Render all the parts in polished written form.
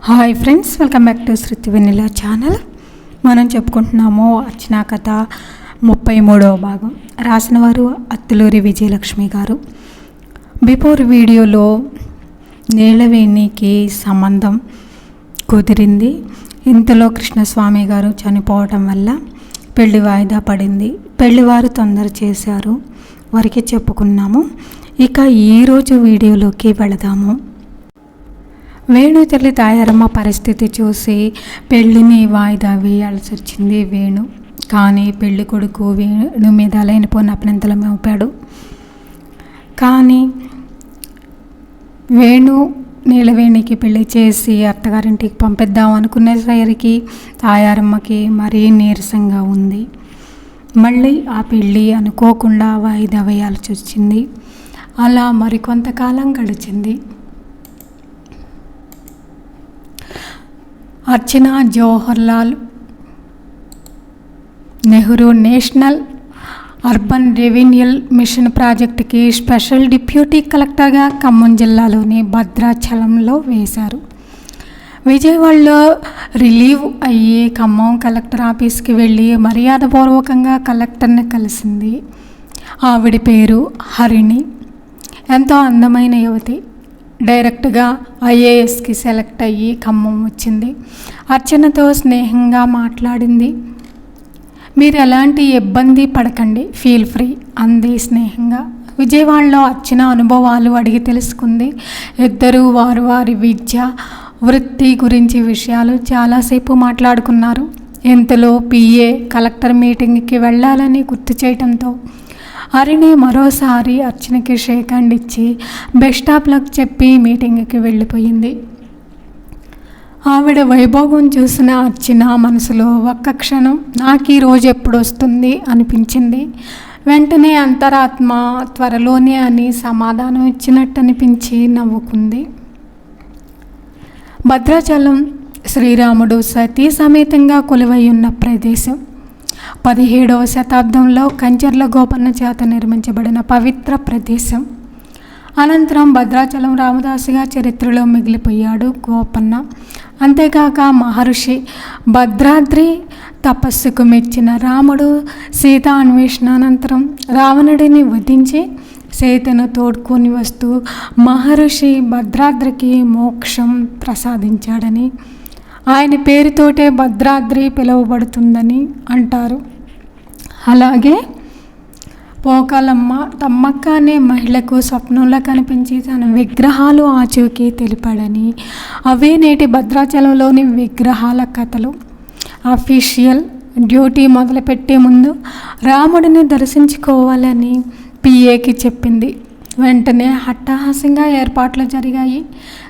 Hi friends, welcome back to Shruti Vennela channel. మనం చెప్పుకుంటున్నాము అర్చన కథ 33వ భాగం. రాసిన వారు అత్తులూరి విజయలక్ష్మి గారు. బిఫోర్ వీడియోలో నీలవేణికి సంబంధం కుదిరింది. ఇంతలో కృష్ణస్వామి గారు చనిపోవటం వల్ల పెళ్లి వాయిదా పడింది. పెళ్లివారు తొందర చేశారు, వారికి చెప్పుకున్నాము. ఇక ఈరోజు వీడియోలోకి వెళదాము. వేణు తల్లి తాయారమ్మ పరిస్థితి చూసి పెళ్ళిని వాయిదా వేయాల్సి వచ్చింది వేణు. కానీ పెళ్లి కొడుకు వేణు మీద లేనిపోయిన అభ్యంతరం మోపాడు. కానీ వేణు నీలవేణికి పెళ్లి చేసి అత్తగారింటికి పంపిద్దాం అనుకునేసరికి తాయారమ్మకి మరీ నీరసంగా ఉంది. మళ్ళీ ఆ పెళ్ళి అనుకోకుండా వాయిదా వేయాల్సి వచ్చింది. అలా మరికొంతకాలం గడిచింది. Archana Jawaharlal Nehru national urban renewal mission ప్రాజెక్టుకి స్పెషల్ డిప్యూటీ కలెక్టర్గా ఖమ్మం జిల్లాలోని భద్రాచలంలో వేశారు. విజయవాడలో రిలీవ్ అయ్యి ఖమ్మం కలెక్టర్ ఆఫీస్కి వెళ్ళి మర్యాదపూర్వకంగా కలెక్టర్ని కలిసింది. ఆవిడ పేరు హరిణి. ఎంతో అందమైన యువతి. డైరెక్ట్గా ఐఏఎస్కి సెలెక్ట్ అయ్యి ఖమ్మం వచ్చింది. అర్చనతో స్నేహంగా మాట్లాడింది. మీరు ఎలాంటి ఇబ్బంది పడకండి, ఫీల్ ఫ్రీ అంది స్నేహంగా. విజయవాడలో అర్చన అనుభవాలు అడిగి తెలుసుకుంది. ఇద్దరూ వారి విద్య వృత్తి గురించి విషయాలు చాలాసేపు మాట్లాడుకున్నారు. ఇంతలో పిఏ కలెక్టర్ మీటింగ్కి వెళ్ళాలని గుర్తు చేయడంతో హరిణి మరోసారి అర్చనకి షేక్ హ్యాండ్ ఇచ్చి బెస్ట్ ఆఫ్ లక్ చెప్పి మీటింగ్కి వెళ్ళిపోయింది. ఆవిడ వైభోగం చూసిన అర్చన మనసులో ఒక్క క్షణం నాకు ఈ రోజు ఎప్పుడు వస్తుంది అనిపించింది. వెంటనే అంతరాత్మ త్వరలోనే అని సమాధానం ఇచ్చినట్టు అనిపించి నవ్వుకుంది. భద్రాచలం శ్రీరాముడు సతీ సమేతంగా కొలువై ఉన్న ప్రదేశం. 17వ శతాబ్దంలో కంచర్ల గోపన్న చేత నిర్మించబడిన పవిత్ర ప్రదేశం. అనంతరం భద్రాచలం రామదాసుగా చరిత్రలో మిగిలిపోయాడు గోపన్న. అంతేకాక మహర్షి భద్రాద్రి తపస్సుకు మెచ్చిన రాముడు సీత అన్వేషణ అనంతరం రావణుడిని వధించి సీతను తోడ్కొని వస్తూ మహర్షి భద్రాద్రికి మోక్షం ప్రసాదించాడని, ఆయన పేరుతోటే భద్రాద్రి పిలువబడుతుందని అంటారు. అలాగే పోకలమ్మ తమ్మక్క అనే మహిళకు స్వప్నంలో కనిపించి తన విగ్రహాలు ఆచూకీ తెలిపాడని, అవే నేటి భద్రాచలంలోని విగ్రహాల కథలు. అఫీషియల్ డ్యూటీ మొదలుపెట్టే ముందు రాముడిని దర్శించుకోవాలని పిఏకి చెప్పింది. వెంటనే హట్టహాసంగా ఏర్పాట్లు జరిగాయి.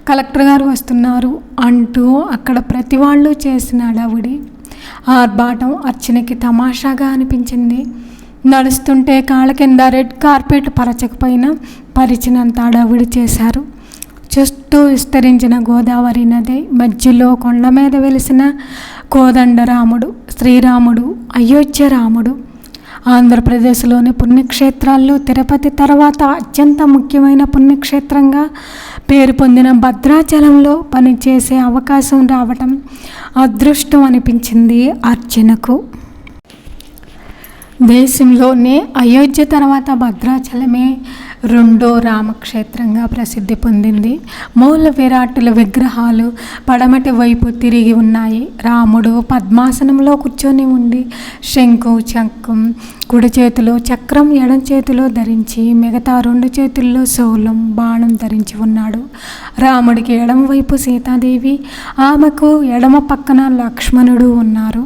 కలెక్టర్ గారు వస్తున్నారు అంటూ అక్కడ ప్రతి వాళ్ళు చేసిన అడావుడి ఆర్భాటం అర్చనకి తమాషాగా అనిపించింది. నడుస్తుంటే కాళ్ళ కింద రెడ్ కార్పెట్ పరచకపోయినా పరిచినంత అడావుడి చేశారు. చుట్టూ విస్తరించిన గోదావరి నది మధ్యలో కొండ మీద వెలిసిన కోదండరాముడు, శ్రీరాముడు, అయోధ్య రాముడు. ఆంధ్రప్రదేశ్లోని పుణ్యక్షేత్రాల్లో తిరుపతి తర్వాత అత్యంత ముఖ్యమైన పుణ్యక్షేత్రంగా పేరు పొందిన భద్రాచలంలో పనిచేసే అవకాశం రావటం అదృష్టం అనిపించింది అర్చనకు. దేశంలోనే అయోధ్య తర్వాత భద్రాచలమే రెండో రామక్షేత్రంగా ప్రసిద్ధి పొందింది. మూల విరాట్టుల విగ్రహాలు పడమటి వైపు తిరిగి ఉన్నాయి. రాముడు పద్మాసనంలో కూర్చొని ఉండి శంఖు చక్రం కుడి చేతిలో చక్రం ఎడం చేతిలో ధరించి మిగతా రెండు చేతుల్లో శూలం బాణం ధరించి ఉన్నాడు. రాముడికి ఎడమ వైపు సీతాదేవి, ఆమెకు ఎడమ పక్కన లక్ష్మణుడు ఉన్నారు.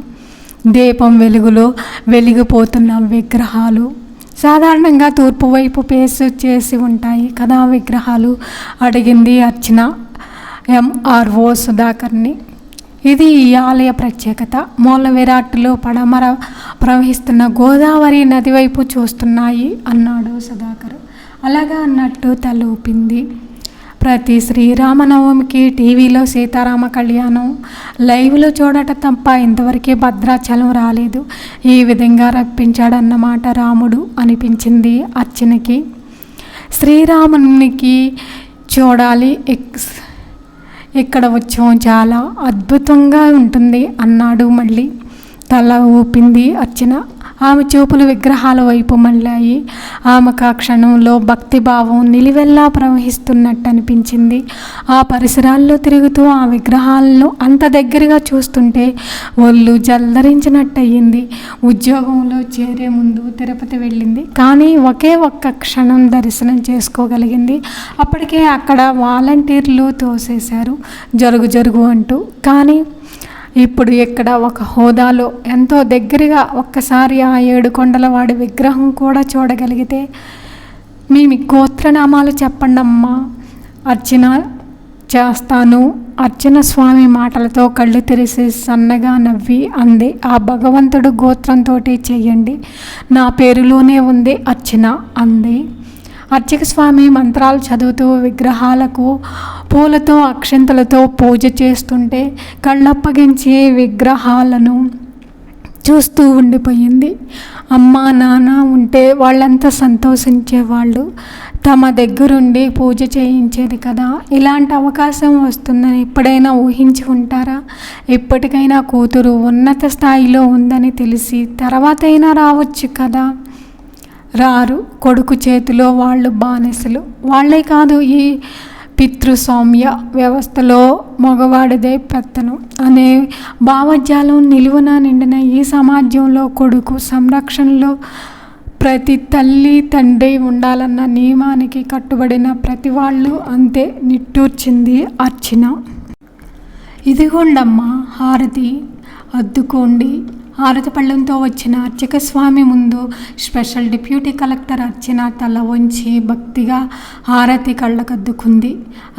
దీపం వెలుగులో వెలిగిపోతున్న విగ్రహాలు సాధారణంగా తూర్పు వైపు పేసు చేసి ఉంటాయి కదా విగ్రహాలు అడిగింది అర్చన ఎంఆర్ఓ సుధాకర్ని. ఇది ఈ ఆలయ ప్రత్యేకత. మూల విరాట్టులో పడమర ప్రవహిస్తున్న గోదావరి నది వైపు చూస్తున్నాయి అన్నాడు సుధాకర్. అలాగా అన్నట్టు తల ఊపింది. ప్రతి శ్రీరామనవమికి టీవీలో సీతారామ కళ్యాణం లైవ్లో చూడటం తప్ప ఇంతవరకే భద్రాచలం రాలేదు. ఈ విధంగా రప్పించాడన్నమాట రాముడు అనిపించింది అర్చనకి. శ్రీరామునికి చూడాలి ఇక్కడ ఉత్సవం చాలా అద్భుతంగా ఉంటుంది అన్నాడు. మళ్ళీ తల ఊపింది అర్చన. ఆమె చూపులు విగ్రహాల వైపు మళ్ళాయి. ఆమెకు ఆ క్షణంలో భక్తిభావం నిలివెల్లా ప్రవహిస్తున్నట్టు అనిపించింది. ఆ పరిసరాల్లో తిరుగుతూ ఆ విగ్రహాలను అంత దగ్గరగా చూస్తుంటే ఒళ్ళు జల్దరించినట్టు అయ్యింది. ఉద్యోగంలో చేరే ముందు తిరుపతి వెళ్ళింది, కానీ ఒకే ఒక్క క్షణం దర్శనం చేసుకోగలిగింది. అప్పటికే అక్కడ వాలంటీర్లు తోసేశారు జరుగు జరుగు అంటూ. కానీ ఇప్పుడు ఇక్కడ ఒక హోదాలో ఎంతో దగ్గరగా ఒక్కసారి ఆ 7 కొండల వాడి విగ్రహం కూడా చూడగలిగితే, మీ గోత్రనామాలు చెప్పండమ్మా, అర్చన చేస్తాను. అర్చన స్వామి మాటలతో కళ్ళు తెరిసి సన్నగా నవ్వి అంది. ఆ భగవంతుడు గోత్రంతో చెయ్యండి, నా పేరులోనే ఉంది అర్చన అంది. అర్చక స్వామి మంత్రాలు చదువుతూ విగ్రహాలకు పూలతో అక్షంతలతో పూజ చేస్తుంటే కళ్ళప్పగించి విగ్రహాలను చూస్తూ ఉండిపోయింది. అమ్మ నాన్న ఉంటే వాళ్ళంతా సంతోషించేవాళ్ళు, తమ దగ్గరుండి పూజ చేయించేది కదా. ఇలాంటి అవకాశం వస్తుందని ఎప్పుడైనా ఊహించి ఉంటారా? ఇప్పటికైనా కూతురు ఉన్నత స్థాయిలో ఉందని తెలిసి తర్వాతైనా రావచ్చు కదా. రారు. కొడుకు చేతిలో వాళ్ళు బానిసలు. వాళ్ళే కాదు, ఈ పితృస్వామ్య వ్యవస్థలో మగవాడిదే పెత్తనం అనే భావజాలం నిలువున నిండిన ఈ సమాజంలో కొడుకు సంరక్షణలో ప్రతి తల్లి తండ్రి ఉండాలన్న నియమానికి కట్టుబడిన ప్రతి వాళ్ళు అంతే నిట్టూర్చింది అర్చన. ఇదిగోండమ్మా హారతి, అద్దుకోండి. హారతి పళ్ళంతో వచ్చిన అర్చక స్వామి ముందు స్పెషల్ డిప్యూటీ కలెక్టర్ అర్చన తల వంచి భక్తిగా హారతి కళ్ళకద్దుకుంది.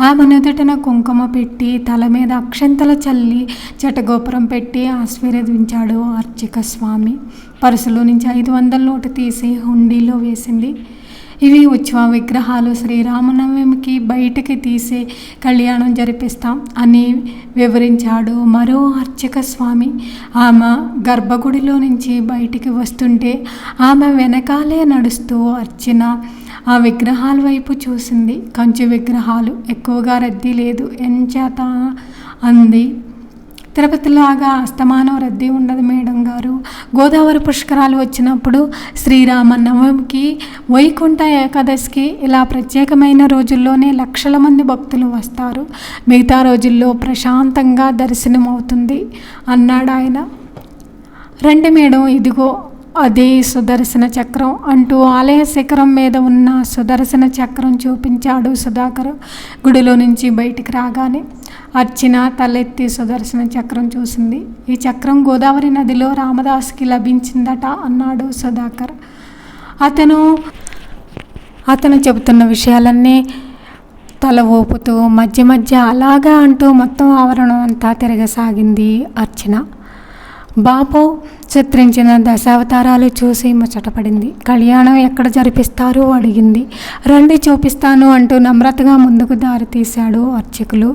ఆమె నుదుటన కుంకుమ పెట్టి తల మీద అక్షంతలు చల్లి చటగోపురం పెట్టి ఆశీర్వదించాడు అర్చక స్వామి. పర్సులో నుంచి 500 నోటు తీసి హుండీలో వేసింది. ఇవి ఉత్సవ విగ్రహాలు, శ్రీరామనవమికి బయటకి తీసి కళ్యాణం జరిపిస్తాం అని వివరించాడు మరో అర్చక స్వామి. ఆమె గర్భగుడిలో నుంచి బయటికి వస్తుంటే ఆమె వెనకాలే నడుస్తూ అర్చన ఆ విగ్రహాల వైపు చూసింది. కంచు విగ్రహాలు, ఎక్కువగా రద్దీ లేదు. ఎంచేత అంది. తిరుపతిలాగా అస్తమానం రద్దీ ఉండదు మేడం గారు. గోదావరి పుష్కరాలు వచ్చినప్పుడు, శ్రీరామనవమికి, వైకుంఠ ఏకాదశికి ఇలా ప్రత్యేకమైన రోజుల్లోనే లక్షల మంది భక్తులు వస్తారు. మిగతా రోజుల్లో ప్రశాంతంగా దర్శనం అవుతుంది అన్నాడు ఆయన. రండి మేడం, ఇదిగో అదే సుదర్శన చక్రం అంటూ ఆలయ శిఖరం మీద ఉన్న సుదర్శన చక్రం చూపించాడు సుధాకర్. గుడిలో నుంచి బయటికి రాగానే అర్చన తలెత్తి సుదర్శన చక్రం చూసింది. ఈ చక్రం గోదావరి నదిలో రామదాసుకి లభించిందట అన్నాడు సుధాకర్. అతను చెబుతున్న విషయాలన్నీ తల ఊపుతూ మధ్య మధ్య అలాగా అంటూ మొత్తం ఆవరణం అంతా తిరగసాగింది అర్చన. బాపు చిత్రించిన దశావతారాలు చూసి ముచ్చటపడింది. కళ్యాణం ఎక్కడ జరిపిస్తారో అడిగింది. రండి చూపిస్తాను అంటూ నమ్రతగా ముందుకు దారి తీశాడు అర్చకులు.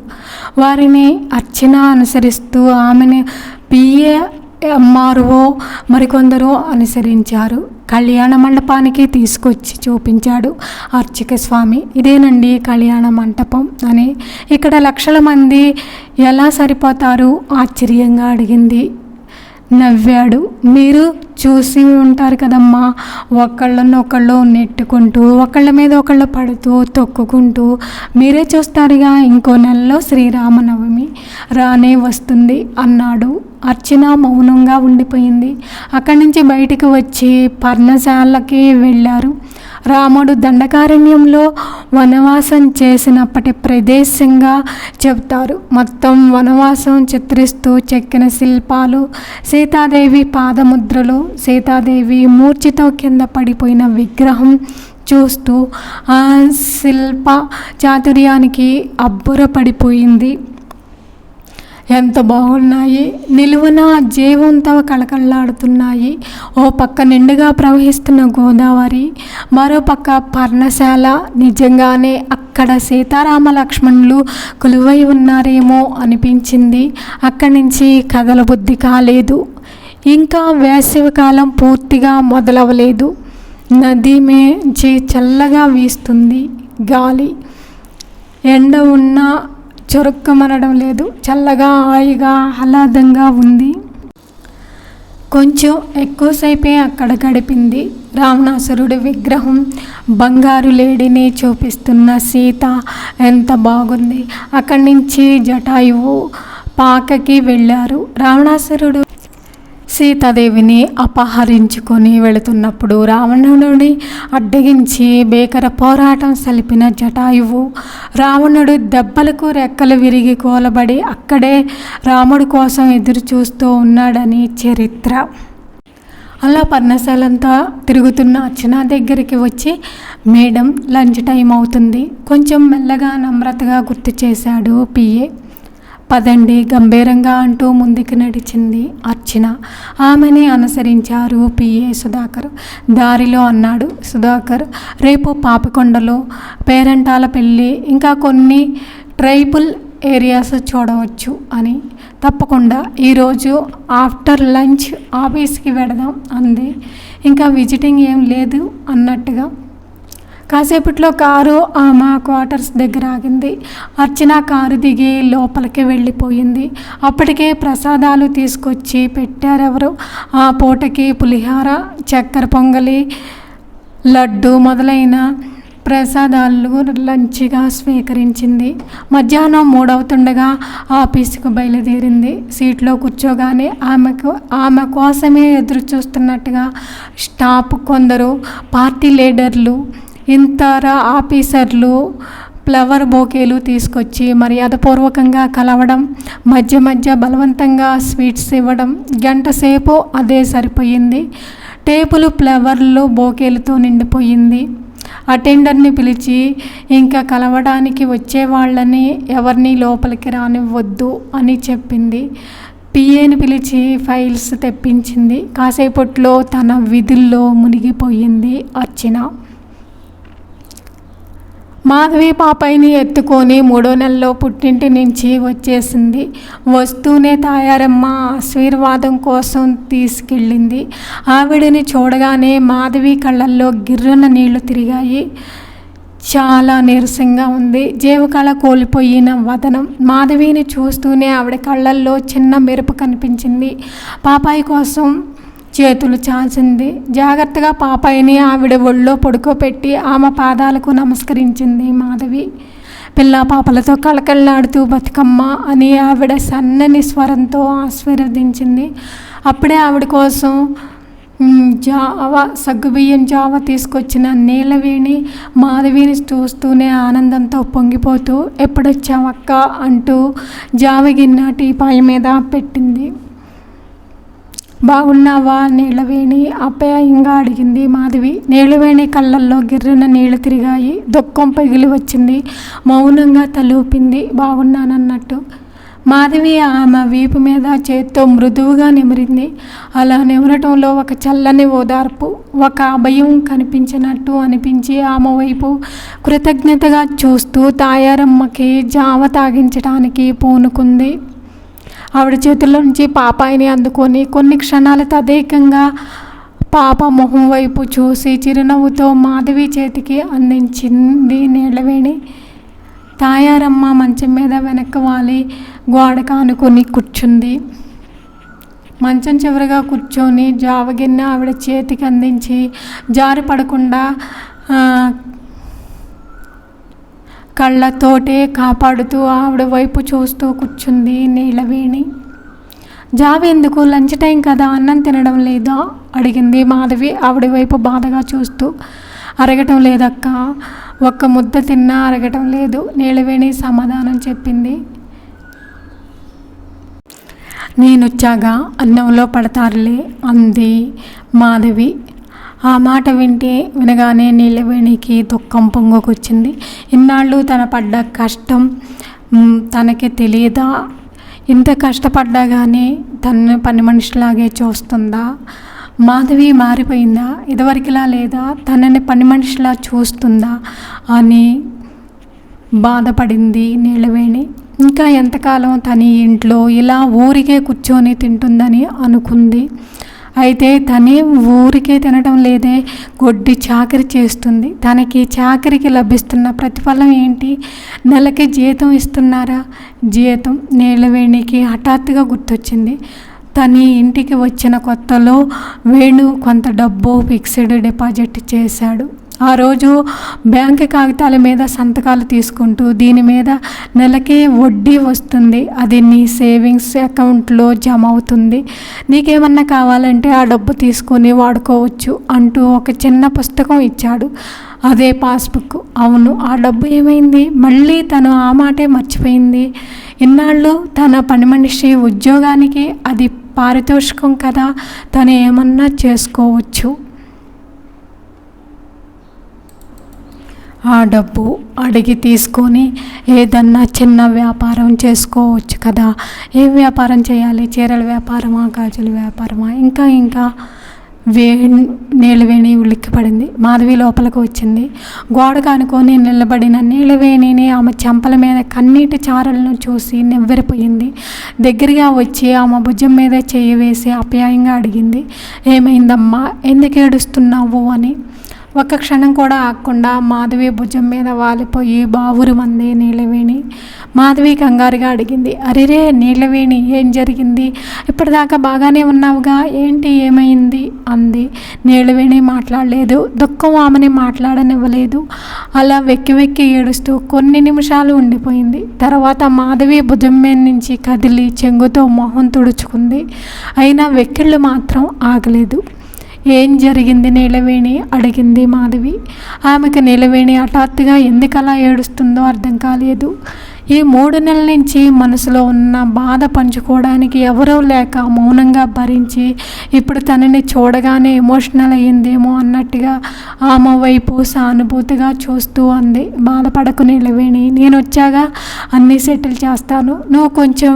వారిని అర్చన అనుసరిస్తూ ఆమెను పిఏ ఎంఆర్ఓ మరికొందరు అనుసరించారు. కళ్యాణ మండపానికి తీసుకొచ్చి చూపించాడు అర్చక స్వామి. ఇదేనండి కళ్యాణ మంటపం అని. ఇక్కడ లక్షల మంది ఎలా సరిపోతారు ఆశ్చర్యంగా అడిగింది. నవ్వాడు. మీరు చూసి ఉంటారు కదమ్మా, ఒకళ్ళనొకళ్ళు నెట్టుకుంటూ ఒకళ్ళ మీద ఒకళ్ళు పడుతూ తొక్కుకుంటూ. మీరే చూస్తారుగా, ఇంకో నెలలో శ్రీరామనవమి రానే వస్తుంది అన్నాడు. అర్చన మౌనంగా ఉండిపోయింది. అక్కడి నుంచి బయటికి వచ్చి పర్ణశాలకి వెళ్ళారు. రాముడు దండకారణ్యంలో వనవాసం చేసినప్పటి ప్రదేశంగా చెబుతారు. మొత్తం వనవాసం చిత్రిస్తూ చెక్కిన శిల్పాలు, సీతాదేవి పాదముద్రలు, సీతాదేవి మూర్ఛతో కింద పడిపోయిన విగ్రహం చూస్తూ ఆ శిల్ప చాతుర్యానికి అబ్బురపడిపోయింది. ఎంత బాగున్నాయి, నిలువున జీవంతో కళకళలాడుతున్నాయి. ఓ పక్క నిండుగా ప్రవహిస్తున్న గోదావరి, మరో పక్క పర్ణశాల. నిజంగానే అక్కడ సీతారామ లక్ష్మణులు కొలువై ఉన్నారేమో అనిపించింది. అక్కడి నుంచి కదలబుద్ధి కాలేదు. ఇంకా వేసవికాలం పూర్తిగా మొదలవలేదు. నది నుంచి చల్లగా వీస్తుంది గాలి. ఎండ ఉన్న చొరుక్కమనడం లేదు. చల్లగా హాయిగా ఆహ్లాదంగా ఉంది. కొంచెం ఎక్కువసేపే అక్కడ గడిపింది. రావణాసురుడి విగ్రహం, బంగారు లేడిని చూపిస్తున్న సీత ఎంత బాగుంది. అక్కడి నుంచి జటాయువు పాకకి వెళ్ళారు. రావణాసురుడు సీతాదేవిని అపహరించుకొని వెళుతున్నప్పుడు రావణుడిని అడ్డగించి భీకర పోరాటం సలిపిన జటాయువు రావణుడు దెబ్బలకు రెక్కలు విరిగి కూలబడి అక్కడే రాముడి కోసం ఎదురు చూస్తూ ఉన్నాడని చరిత్ర. అలా పర్ణశాలంతా తిరుగుతున్న అర్చన దగ్గరికి వచ్చి, మేడం లంచ్ టైం అవుతుంది, కొంచెం మెల్లగా నమ్రతగా గుర్తు చేశాడు పిఏ. పదండి గంభీరంగా అంటూ ముందుకు నడిచింది అర్చన. ఆమెని అనుసరించారు పిఏ సుధాకర్. దారిలో అన్నాడు సుధాకర్, రేపు పాపికొండలో పేరంటాల పెళ్ళి, ఇంకా కొన్ని ట్రైబల్ ఏరియాస్ చూడవచ్చు అని. తప్పకుండా ఈరోజు ఆఫ్టర్ లంచ్ ఆఫీస్కి వెడదాం అంది. ఇంకా విజిటింగ్ ఏం లేదు అన్నట్టుగా. కాసేపట్లో కారు ఆమె క్వార్టర్స్ దగ్గర ఆగింది. అర్చన కారు దిగి లోపలికి వెళ్ళిపోయింది. అప్పటికే ప్రసాదాలు తీసుకొచ్చి పెట్టారెవరు. ఆ పూటకి పులిహార, చక్కెర పొంగలి, లడ్డు మొదలైన ప్రసాదాలు లంచ్గా స్వీకరించింది. మధ్యాహ్నం 3 అవుతుండగా ఆఫీసుకు బయలుదేరింది. సీట్లో కూర్చోగానే ఆమె కోసమే ఎదురు చూస్తున్నట్టుగా స్టాఫ్ కొందరు, పార్టీ లీడర్లు, ఇంతర ఆఫీసర్లు ఫ్లవర్ బొకేలు తీసుకొచ్చి మర్యాదపూర్వకంగా కలవడం, మధ్య మధ్య బలవంతంగా స్వీట్స్ ఇవ్వడం. గంట సేపు అదే సరిపోయింది. టేబుల్ ఫ్లవర్లు బొకేలతో నిండిపోయింది. అటెండర్ని పిలిచి ఇంకా కలవడానికి వచ్చే వాళ్ళని ఎవరిని లోపలికి రానివ్వద్దు అని చెప్పింది. పిఏని పిలిచి ఫైల్స్ తెప్పించింది. కాసేపట్లో తన విధుల్లో మునిగిపోయింది అర్చన. మాధవి పాపాయిని ఎత్తుకొని 3వ నెలలో పుట్టింటి నుంచి వచ్చేసింది. వస్తూనే తాయారమ్మ ఆశీర్వాదం కోసం తీసుకెళ్ళింది. ఆవిడని చూడగానే మాధవి కళ్ళల్లో గిర్రున నీళ్లు తిరిగాయి. చాలా నీరసంగా ఉంది. జీవకళ కోల్పోయిన వదనం. మాధవిని చూస్తూనే ఆవిడ కళ్ళల్లో చిన్న మెరుపు కనిపించింది. పాపాయి కోసం చేతులు చాచింది. జాగ్రత్తగా పాపాయిని ఆవిడ ఒళ్ళో పడుకోపెట్టి ఆమె పాదాలకు నమస్కరించింది మాధవి. పిల్ల పాపలతో కళకళలాడుతూ బతుకమ్మ అని ఆవిడ సన్నని స్వరంతో ఆశీర్వదించింది. అప్పుడే ఆవిడ కోసం సగ్గుబియ్యం జావ తీసుకొచ్చిన నీలవేణి మాధవిని చూస్తూనే ఆనందంతో పొంగిపోతూ, ఎప్పుడొచ్చావక్క అంటూ జావ గిన్నె టీపాయి మీద పెట్టింది. బాగున్నావా నీలవేణి అప్యాయంగా అడిగింది మాధవి. నీలవేణి కళ్ళల్లో గిర్రున నీళ్లు తిరిగాయి. దుఃఖం పగిలి వచ్చింది. మౌనంగా తలూపింది బాగున్నానన్నట్టు. మాధవి ఆమె వీపు మీద చేత్తో మృదువుగా నిమిరింది. అలా నిమరటంలో ఒక చల్లని ఓదార్పు, ఒక అభయం కనిపించినట్టు అనిపించి ఆమె వైపు కృతజ్ఞతగా చూస్తూ తాయారమ్మకి జావ తాగించడానికి పూనుకుంది. ఆవిడ చేతుల్లో నుంచి పాపాయిని అందుకొని కొన్ని క్షణాలు తదేకంగా పాప మొహం వైపు చూసి చిరునవ్వుతో మాధవి చేతికి అందించింది నీలవేణి. తాయారమ్మ మంచం మీద వెనక్కి వాలి గోడకు ఆనుకొని కూర్చుంది. మంచం చివరగా కూర్చొని జావగిన్నె ఆవిడ చేతికి అందించి జారి పడకుండా కళ్ళతోటే కాపాడుతూ ఆవిడ వైపు చూస్తూ కూర్చుంది నీలవేణి. జావ ఎందుకు, లంచ్ టైం కదా, అన్నం తినడం లేదా అడిగింది మాధవి ఆవిడ వైపు బాధగా చూస్తూ. అరగటం లేదక్క, ఒక్క ముద్ద తిన్నా అరగటం లేదు నీలవేణి సమాధానం చెప్పింది. నేనొచ్చాగా అన్నంలో పడతారులే అంది మాధవి. ఆ మాట వినగానే నీలవేణికి దుఃఖం పొంగుకొచ్చింది. ఇన్నాళ్ళు తన పడ్డ కష్టం తనకి తెలియదా? ఇంత కష్టపడ్డా కానీ తన పని మనిషిలాగే చూస్తుందా? మాధవి మారిపోయిందా? ఇదివరకులా లేదా? తనని పని మనిషిలా చూస్తుందా అని బాధపడింది నీలవేణి. ఇంకా ఎంతకాలం తన ఇంట్లో ఇలా ఊరికే కూర్చొని తింటుందని అనుకుంది. అయితే తనే ఊరికే తినటం లేదే, గొడ్డి చాకరీ చేస్తుంది. తనకి చాకరీకి లభిస్తున్న ప్రతిఫలం ఏంటి? నెలకి జీతం ఇస్తున్నారా? జీతం. నీలవేణికి హఠాత్తుగా గుర్తొచ్చింది. తన ఇంటికి వచ్చిన కొత్తలో వేణు కొంత డబ్బు ఫిక్స్డ్ డిపాజిట్ చేశాడు. ఆ రోజు బ్యాంక్ కాగితాల మీద సంతకాలు తీసుకుంటూ, దీని మీద నెలకి వడ్డీ వస్తుంది, అది నీ సేవింగ్స్ అకౌంట్లో జమ అవుతుంది, నీకేమన్నా కావాలంటే ఆ డబ్బు తీసుకొని వాడుకోవచ్చు అంటూ ఒక చిన్న పుస్తకం ఇచ్చాడు. అదే పాస్బుక్. అవును, ఆ డబ్బు ఏమైంది? మళ్ళీ తను ఆ మాటే మర్చిపోయింది. ఇన్నాళ్ళు తన పని మనిషి ఉద్యోగానికి అది పారితోషికం కదా, తను ఏమన్నా చేసుకోవచ్చు. ఆ డబ్బు అడిగి తీసుకొని ఏదన్నా చిన్న వ్యాపారం చేసుకోవచ్చు కదా. ఏ వ్యాపారం చేయాలి? చీరల వ్యాపారమా, గాజుల వ్యాపారమా? ఇంకా నీలవేణి ఉలిక్కిపడింది. మాధవి లోపలికి వచ్చింది. గోడకు అనుకొని నిలబడిన నీలవేణిని ఆమె చెంపల మీద కన్నీటి చారలను చూసి నివ్వెరపోయింది. దగ్గరగా వచ్చి ఆమె భుజం మీద చెయ్యి వేసి ఆప్యాయంగా అడిగింది, ఏమైందమ్మా, ఎందుకు ఏడుస్తున్నావు అని. ఒక్క క్షణం కూడా ఆగకుండా మాధవి భుజం మీద వాలిపోయి బావురు మంది నీలవేణి. మాధవి కంగారుగా అడిగింది, అరిరే నీలవేణి, ఏం జరిగింది? ఇప్పటిదాకా బాగానే ఉన్నావుగా, ఏంటి, ఏమైంది అంది. నీలవేణి మాట్లాడలేదు. దుఃఖం ఆమెని మాట్లాడనివ్వలేదు. అలా వెక్కి వెక్కి ఏడుస్తూ కొన్ని నిమిషాలు ఉండిపోయింది. తర్వాత మాధవి భుజం మీద నుంచి కదిలి చెంగుతో మొహం తుడుచుకుంది. అయినా వెక్కిళ్ళు మాత్రం ఆగలేదు. ఏం జరిగింది నీలవేణి అడిగింది మాధవి. ఆమెకు నీలవేణి హఠాత్తుగా ఎందుకలా ఏడుస్తుందో అర్థం కాలేదు. ఈ 3 నెలల నుంచి మనసులో ఉన్న బాధ పంచుకోవడానికి ఎవరూ లేక మౌనంగా భరించి ఇప్పుడు తనని చూడగానే ఎమోషనల్ అయ్యిందేమో అన్నట్టుగా ఆమె వైపు సానుభూతిగా చూస్తూ అంది. బాధపడకు నీలవేణి, నేను వచ్చాగా అన్నీ సెటిల్ చేస్తాను. నువ్వు కొంచెం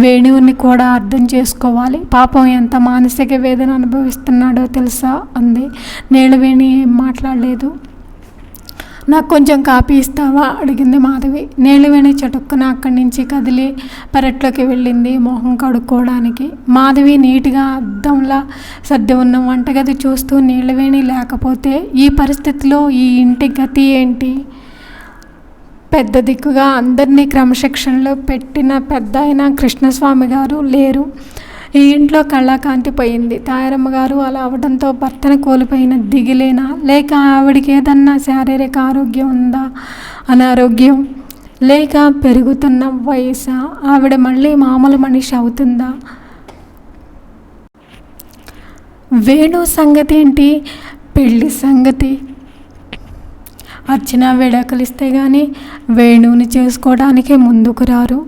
వేణువుని కూడా అర్థం చేసుకోవాలి. పాపం ఎంత మానసిక వేదన అనుభవిస్తున్నాడో తెలుసా అంది. నీలవేణి ఏం మాట్లాడలేదు. నాకు కొంచెం కాపీ ఇస్తావా అడిగింది మాధవి. నీలవేణి చటుక్కున అక్కడి నుంచి కదిలి పెరట్లోకి వెళ్ళింది మొహం కడుక్కోవడానికి. మాధవి నీట్గా అద్దంలా సర్ది ఉన్న వంటగది చూస్తూ, నీలవేణి లేకపోతే ఈ పరిస్థితిలో ఈ ఇంటి గతి ఏంటి? పెద్ద దిక్కుగా అందరినీ క్రమశిక్షణలో పెట్టిన పెద్ద అయిన కృష్ణస్వామి గారు లేరు. ఈ ఇంట్లో కళాకాంతి పోయింది. తాయారమ్మ గారు అలా అవడంతో భర్తను కోల్పోయిన దిగిలేనా, లేక ఆవిడికి ఏదన్నా శారీరక ఆరోగ్యం ఉందా, అనారోగ్యం, లేక పెరుగుతున్న వయసా, ఆవిడ మళ్ళీ మామూలు మనిషి అవుతుందా? వేణు సంగతి ఏంటి? పెళ్ళి సంగతి. అర్చన విడాకులిస్తే కానీ వేణువుని చేసుకోవడానికి ముందుకు రారు.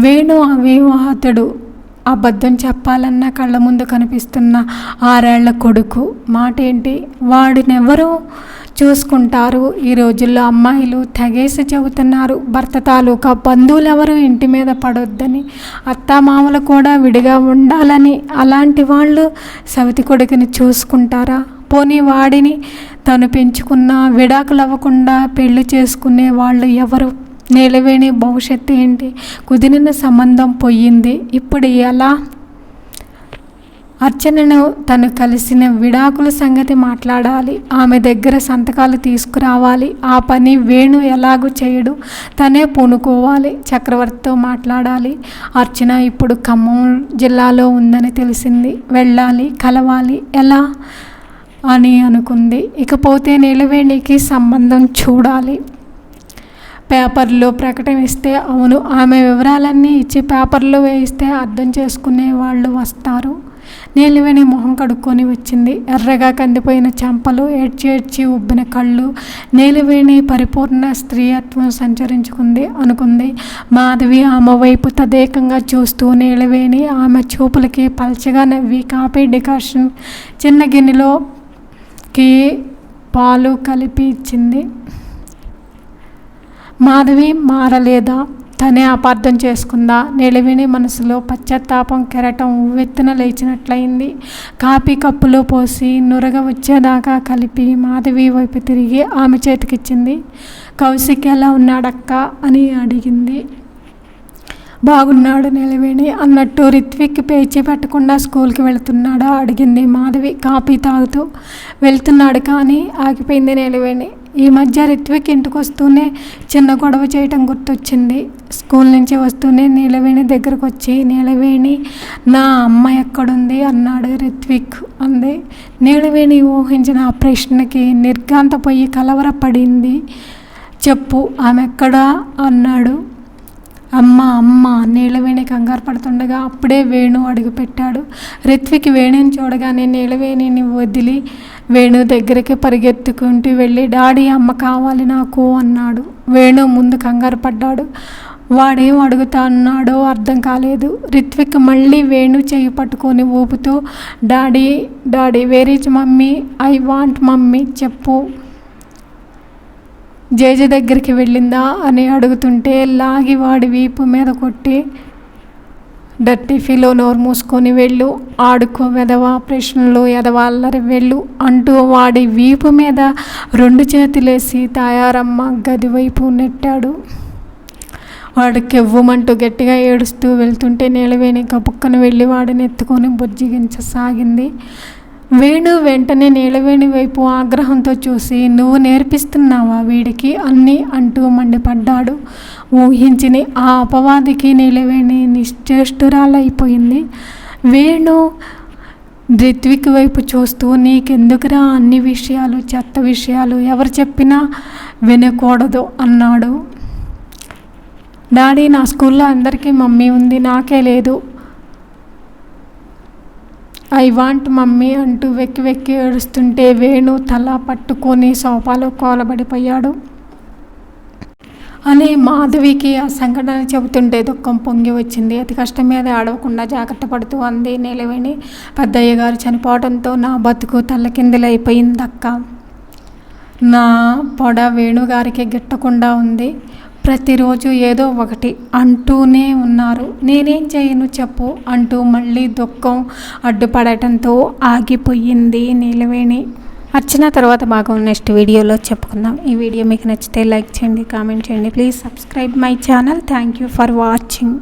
వేణు అవివాహితుడు, అబద్ధం చెప్పాలన్న కళ్ళ ముందు కనిపిస్తున్న 6 ఏళ్ల కొడుకు మాట ఏంటి? వాడినెవరూ చూసుకుంటారు? ఈ రోజుల్లో అమ్మాయిలు తెగేసి చెబుతున్నారు భర్త తాలూకా బంధువులెవరూ ఇంటి మీద పడొద్దని, అత్తామామలు కూడా విడిగా ఉండాలని. అలాంటి వాళ్ళు సవితి కొడుకుని చూసుకుంటారా? పోనీ వాడిని తను పెంచుకున్న విడాకులు అవ్వకుండా పెళ్లి చేసుకునే వాళ్ళు ఎవరు? నీలవేణి భవిష్యత్తు ఏంటి? కుదిరిన సంబంధం పోయింది, ఇప్పుడు ఎలా? అర్చనను తను కలిసిన విడాకుల సంగతి మాట్లాడాలి. ఆమె దగ్గర సంతకాలు తీసుకురావాలి. ఆ పని వేణు ఎలాగూ చేయడు, తనే పూనుకోవాలి. చక్రవర్తితో మాట్లాడాలి. అర్చన ఇప్పుడు ఖమ్మం జిల్లాలో ఉందని తెలిసింది. వెళ్ళాలి, కలవాలి. ఎలా అని అనుకుంది. ఇకపోతే నీలవేణికి సంబంధం చూడాలి. పేపర్లో ప్రకటన ఇస్తే, అవును, ఆమె వివరాలన్నీ ఇచ్చి పేపర్లో వేయిస్తే అర్థం చేసుకునే వాళ్ళు వస్తారు. నీలవేణి మొహం కడుక్కొని వచ్చింది. ఎర్రగా కందిపోయిన చెంపలు, ఏడ్చి ఉబ్బిన కళ్ళు. నీలవేణి పరిపూర్ణ స్త్రీయత్వం సంచరించుకుంది అనుకుంది. మాధవి ఆమె వైపు తదేకంగా చూస్తూ నీలవేణి ఆమె చూపులకి పల్చగా నవ్వి కాఫీ డికాషన్ చిన్న గిన్నెలోకి పాలు కలిపి ఇచ్చింది. మాధవి మారలేదా? తనే అపార్థం చేసుకుందా? నీలవేణి మనసులో పశ్చాత్తాపం కెరటం ఉవ్వెత్తున లేచినట్లయింది. కాఫీ కప్పులో పోసి నురగ వచ్చేదాకా కలిపి మాధవి వైపు తిరిగి ఆమె చేతికిచ్చింది. కౌశిక్ ఎలా ఉన్నాడక్క అని అడిగింది. బాగున్నాడు నీలవేణి అన్నట్టు రిత్విక్ పేచీ పెట్టకుండా స్కూల్కి వెళుతున్నాడా అడిగింది మాధవి కాఫీ తాగుతూ. వెళ్తున్నాడు కానీ ఆగిపోయింది నీలవేణి. ఈ మధ్య రిత్విక్ ఇంటికి వస్తూనే చిన్న గొడవ చేయటం గుర్తొచ్చింది. స్కూల్ నుంచి వస్తూనే నీలవేణి దగ్గరకు వచ్చి, నీలవేణి నా అమ్మ ఎక్కడుంది అన్నాడు రిత్విక్ అంది. నీలవేణి ఊహించిన ఆ ప్రశ్నకి నిర్ఘాంతపోయి కలవరపడింది. చెప్పు ఆమె ఎక్కడా అన్నాడు. అమ్మ నీలవేణి కంగారు పడుతుండగా అప్పుడే వేణు అడుగుపెట్టాడు. రిత్విక్ వేణుని చూడగానే నీలవేణిని వదిలి వేణు దగ్గరికి పరిగెత్తుకుంటూ వెళ్ళి డాడీ అమ్మ కావాలి నాకు అన్నాడు. వేణు ముందు కంగారు పడ్డాడు. వాడేం అడుగుతా అన్నాడో అర్థం కాలేదు. రిత్విక్ మళ్ళీ వేణు చేయి పట్టుకొని ఊపుతూ daddy where is mummy, I want mummy, చెప్పు. జేజ దగ్గరికి వెళ్ళిందా అని అడుగుతుంటే లాగి వాడి వీపు మీద కొట్టి, డర్టీ ఫీలో నోరు మూసుకొని వెళ్ళు, ఆడుకో వెధవ ప్రశ్నలు ఎదవాళ్ళరి వెళ్ళు అంటూ వాడి వీపు మీద 2 చేతులేసి తాయారమ్మ గది వైపు నెట్టాడు. వాడు కెవ్వుమంటూ గట్టిగా ఏడుస్తూ వెళ్తుంటే నీలవేణి కపుక్కను వెళ్ళి వాడిని ఎత్తుకొని బుజ్జిగించసాగింది. వేణు వెంటనే నీలవేణి వైపు ఆగ్రహంతో చూసి, నువ్వు నేర్పిస్తున్నావా వీడికి అన్నీ అంటూ మండిపడ్డాడు. ఊహించిన ఆ అపవాదికి నీలవేణి నిశ్చేష్టురాలైపోయింది. వేణు రిత్విక్ వైపు చూస్తూ, నీకెందుకురా అన్ని విషయాలు, చెత్త విషయాలు, ఎవరు చెప్పినా వినకూడదు అన్నాడు. డాడీ నా స్కూల్లో అందరికీ మమ్మీ ఉంది, నాకే లేదు, ఐ వాంట్ మమ్మీ అంటూ వెక్కి వెక్కి ఏడుస్తుంటే వేణు తల పట్టుకొని సోఫాలో కూలబడిపోయాడు. అని మాధవికి ఆ సంఘటన చెబుతుంటే దుఃఖం పొంగి వచ్చింది. అతి కష్టం మీద ఆడవకుండా జాగ్రత్త పడుతూ అంది నీలవేణి. పెద్దయ్య గారు చనిపోవడంతో నా బతుకు తల్లకిందులైపోయిందక్క. నా పొడ వేణుగారికి గిట్టకుండా ఉంది. ప్రతిరోజు ఏదో ఒకటి అంటూనే ఉన్నారు. నేనేం చేయను చెప్పు అంటూ మళ్ళీ దుఃఖం అడ్డుపడటంతో ఆగిపోయింది నీలవేణి. అర్చన తర్వాత భాగం నెక్స్ట్ వీడియోలో చెప్పుకుందాం. ఈ వీడియో మీకు నచ్చితే లైక్ చేయండి, కామెంట్ చేయండి. Please subscribe my channel. Thank you for watching.